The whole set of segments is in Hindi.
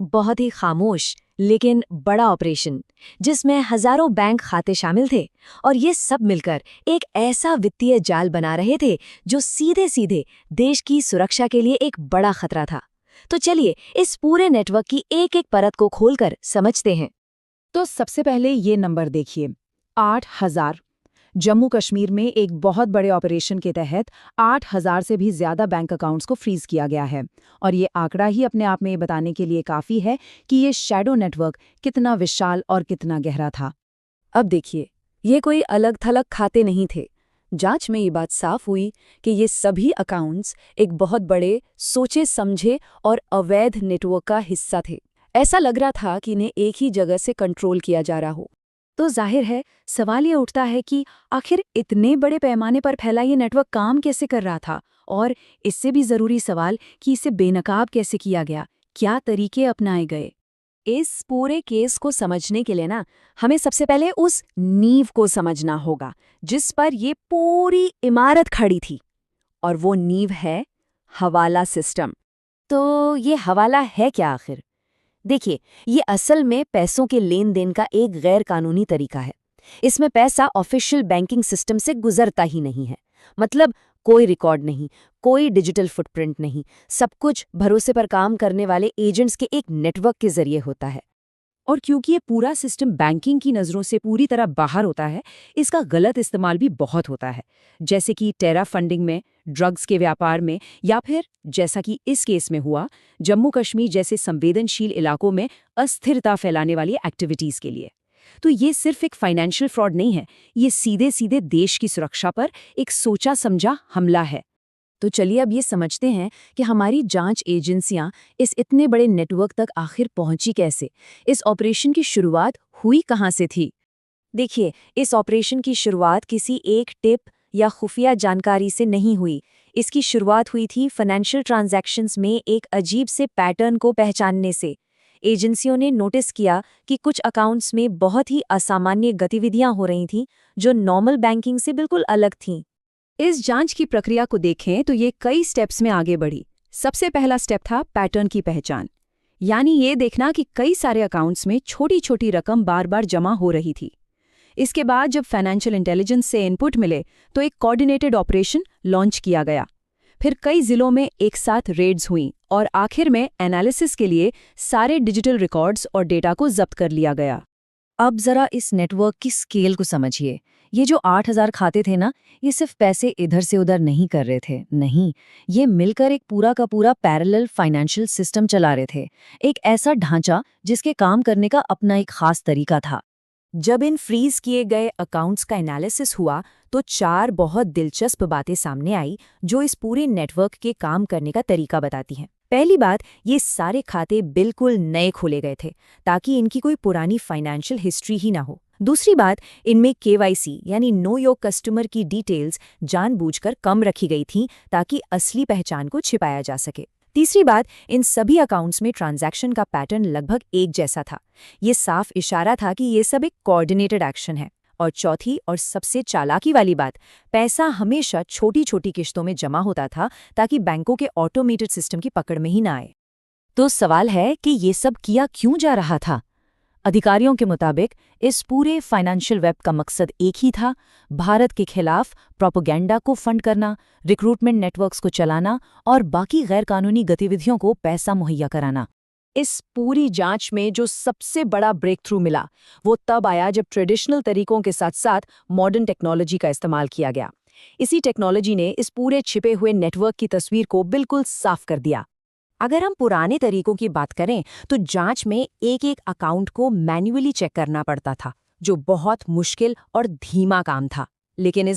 बहुत ही खामोश लेकिन बड़ा ऑपरेशन जिसमें हजारों बैंक खाते शामिल थे और ये सब मिलकर एक ऐसा वित्तीय जाल बना रहे थे जो सीधे सीधे देश की सुरक्षा के लिए एक बड़ा खतरा था। तो चलिए इस पूरे नेटवर्क की एक एक परत को खोलकर समझते हैं। तो सबसे पहले ये नंबर देखिए, 8,000। जम्मू कश्मीर में एक बहुत बड़े ऑपरेशन के तहत 8,000 से भी ज्यादा बैंक अकाउंट्स को फ्रीज किया गया है। और ये आंकड़ा ही अपने आप में ये बताने के लिए काफी है कि ये शैडो नेटवर्क कितना विशाल और कितना गहरा था। अब देखिए, ये कोई अलग थलग खाते नहीं थे। जांच में ये बात साफ हुई कि ये सभी अकाउंट्स एक बहुत बड़े सोचे समझे और अवैध नेटवर्क का हिस्सा थे। ऐसा लग रहा था कि इन्हें एक ही जगह से कंट्रोल किया जा रहा हो। तो जाहिर है सवाल ये उठता है कि आखिर इतने बड़े पैमाने पर फैला ये नेटवर्क काम कैसे कर रहा था, और इससे भी ज़रूरी सवाल कि इसे बेनकाब कैसे किया गया, क्या तरीके अपनाए गए। इस पूरे केस को समझने के लिए हमें सबसे पहले उस नींव को समझना होगा जिस पर ये पूरी इमारत खड़ी थी, और वो नींव है हवाला सिस्टम। तो ये हवाला है क्या आखिर? देखिए, ये असल में पैसों के लेन देन का एक गैर कानूनी तरीका है। इसमें पैसा ऑफिशियल बैंकिंग सिस्टम से गुजरता ही नहीं है। मतलब कोई रिकॉर्ड नहीं, कोई डिजिटल फुटप्रिंट नहीं, सब कुछ भरोसे पर काम करने वाले एजेंट्स के एक नेटवर्क के जरिए होता है। और क्योंकि ये पूरा सिस्टम बैंकिंग की नज़रों से पूरी तरह बाहर होता है, इसका गलत इस्तेमाल भी बहुत होता है, जैसे कि टेरा फंडिंग में, ड्रग्स के व्यापार में, या फिर जैसा कि इस केस में हुआ, जम्मू कश्मीर जैसे संवेदनशील इलाकों में अस्थिरता फैलाने वाली एक्टिविटीज़ के लिए। तो ये सिर्फ एक फाइनेंशियल फ्रॉड नहीं है, ये सीधे सीधे देश की सुरक्षा पर एक सोचा समझा हमला है। तो चलिए अब ये समझते हैं कि हमारी जांच एजेंसियां इस इतने बड़े नेटवर्क तक आखिर पहुंची कैसे। इस ऑपरेशन की शुरुआत हुई कहां से थी? देखिए, इस ऑपरेशन की शुरुआत किसी एक टिप या खुफिया जानकारी से नहीं हुई। इसकी शुरुआत हुई थी फाइनेंशियल ट्रांजैक्शंस में एक अजीब से पैटर्न को पहचानने से। एजेंसियों ने नोटिस किया कि कुछ अकाउंट्स में बहुत ही असामान्य गतिविधियां हो रही थीं जो नॉर्मल बैंकिंग से बिल्कुल अलग थीं। इस जांच की प्रक्रिया को देखें तो ये कई स्टेप्स में आगे बढ़ी। सबसे पहला स्टेप था पैटर्न की पहचान, यानी ये देखना कि कई सारे अकाउंट्स में छोटी छोटी रकम बार बार जमा हो रही थी। इसके बाद जब फाइनेंशियल इंटेलिजेंस से इनपुट मिले तो एक कोऑर्डिनेटेड ऑपरेशन लॉन्च किया गया। फिर कई जिलों में एक साथ रेड्स हुईं और आखिर में एनालिसिस के लिए सारे डिजिटल रिकॉर्ड्स और डेटा को जब्त कर लिया गया। अब जरा इस नेटवर्क की स्केल को समझिए। ये जो 8,000 खाते थे ये सिर्फ पैसे इधर से उधर नहीं कर रहे थे, नहीं, ये मिलकर एक पूरा का पूरा पैरेलल फाइनेंशियल सिस्टम चला रहे थे। एक ऐसा ढांचा जिसके काम करने का अपना एक खास तरीका था। जब इन फ्रीज किए गए अकाउंट्स का एनालिसिस हुआ तो 4 बहुत दिलचस्प बातें सामने आई जो इस पूरे नेटवर्क के काम करने का तरीका बताती हैं। पहली बात, ये सारे खाते बिल्कुल नए खोले गए थे ताकि इनकी कोई पुरानी फाइनेंशियल हिस्ट्री ही ना हो। दूसरी बात, इनमें केवाईसी यानी नो योर कस्टमर की डिटेल्स जानबूझकर कम रखी गई थीं ताकि असली पहचान को छिपाया जा सके। तीसरी बात, इन सभी अकाउंट्स में ट्रांजैक्शन का पैटर्न लगभग एक जैसा था। ये साफ इशारा था कि ये सब एक कोऑर्डिनेटेड एक्शन है। और चौथी और सबसे चालाकी वाली बात, पैसा हमेशा छोटी छोटी किश्तों में जमा होता था ताकि बैंकों के ऑटोमेटेड सिस्टम की पकड़ में ही ना आए। तो सवाल है कि ये सब किया क्यों जा रहा था? अधिकारियों के मुताबिक इस पूरे फाइनेंशियल वेब का मकसद एक ही था, भारत के खिलाफ प्रोपेगेंडा को फंड करना, रिक्रूटमेंट नेटवर्क्स को चलाना और बाकी गैरकानूनी गतिविधियों को पैसा मुहैया कराना। इस पूरी जांच में जो सबसे बड़ा ब्रेक थ्रू मिला वो तब आया जब ट्रेडिशनल तरीकों के साथ साथ मॉडर्न टेक्नोलॉजी का इस्तेमाल किया गया। इसी टेक्नोलॉजी ने इस पूरे छिपे हुए नेटवर्क की तस्वीर को बिल्कुल साफ कर दिया। अगर हम पुराने तरीकों की बात करें तो जांच में एक एक अकाउंट को मैन्युअली चेक करना पड़ता था, जो बहुत मुश्किल और धीमा काम था। लेकिन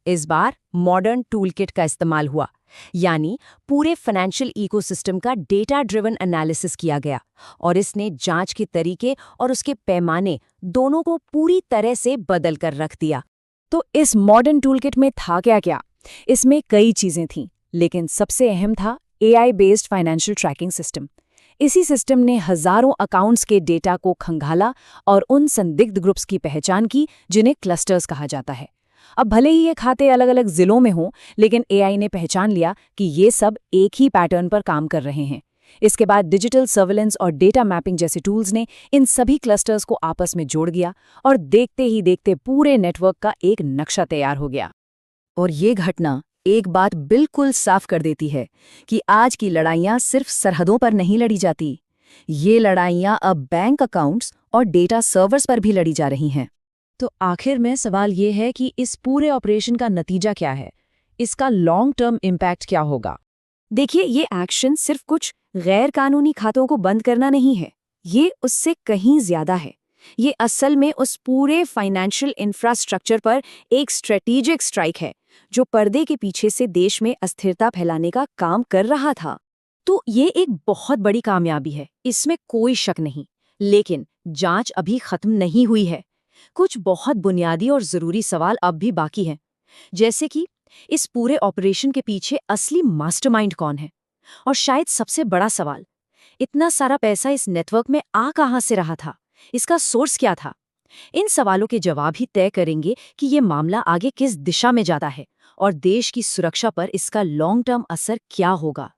इस बार मॉडर्न टूलकिट का इस्तेमाल हुआ, यानी पूरे फाइनेंशियल इकोसिस्टम का डेटा ड्रिवन एनालिसिस किया गया और इसने जांच के तरीके और उसके पैमाने दोनों को पूरी तरह से बदल कर रख दिया। तो इस मॉडर्न टूलकिट में था क्या? इसमें कई चीजें थीं, लेकिन सबसे अहम था AI based financial tracking system. इसी सिस्टम ने हजारों अकाउंट्स के डेटा को खंगाला और उन संदिग्ध ग्रुप्स की पहचान की जिन्हें क्लस्टर्स कहा जाता है। अब भले ही ये खाते अलग अलग जिलों में हों, लेकिन AI ने पहचान लिया कि ये सब एक ही पैटर्न पर काम कर रहे हैं। इसके बाद डिजिटल सर्विलेंस और डेटा मैपिंग जैसे टूल्स ने इन सभी क्लस्टर्स को आपस में जोड़ दिया और देखते ही देखते पूरे नेटवर्क का एक नक्शा तैयार हो गया। और ये घटना एक बात बिल्कुल साफ कर देती है कि आज की लड़ाइयाँ सिर्फ सरहदों पर नहीं लड़ी जाती। ये लड़ाइयाँ अब बैंक अकाउंट्स और डेटा सर्वर्स पर भी लड़ी जा रही हैं। तो आखिर में सवाल ये है कि इस पूरे ऑपरेशन का नतीजा क्या है? इसका लॉन्ग टर्म इम्पैक्ट क्या होगा? देखिए, ये एक्शन सिर्फ कुछ गैर कानूनी खातों को बंद करना नहीं है, ये उससे कहीं ज्यादा है। ये असल में उस पूरे फाइनेंशियल इंफ्रास्ट्रक्चर पर एक स्ट्रेटेजिक स्ट्राइक है जो पर्दे के पीछे से देश में अस्थिरता फैलाने का काम कर रहा था। तो ये एक बहुत बड़ी कामयाबी है, इसमें कोई शक नहीं। लेकिन जांच अभी खत्म नहीं हुई है। कुछ बहुत बुनियादी और जरूरी सवाल अब भी बाकी हैं, जैसे कि इस पूरे ऑपरेशन के पीछे असली मास्टरमाइंड कौन है? और शायद सबसे बड़ा सवाल, इतना सारा पैसा इस नेटवर्क में आ कहां से रहा था? इसका सोर्स क्या था? इन सवालों के जवाब ही तय करेंगे कि ये मामला आगे किस दिशा में जाता है और देश की सुरक्षा पर इसका लॉन्ग टर्म असर क्या होगा।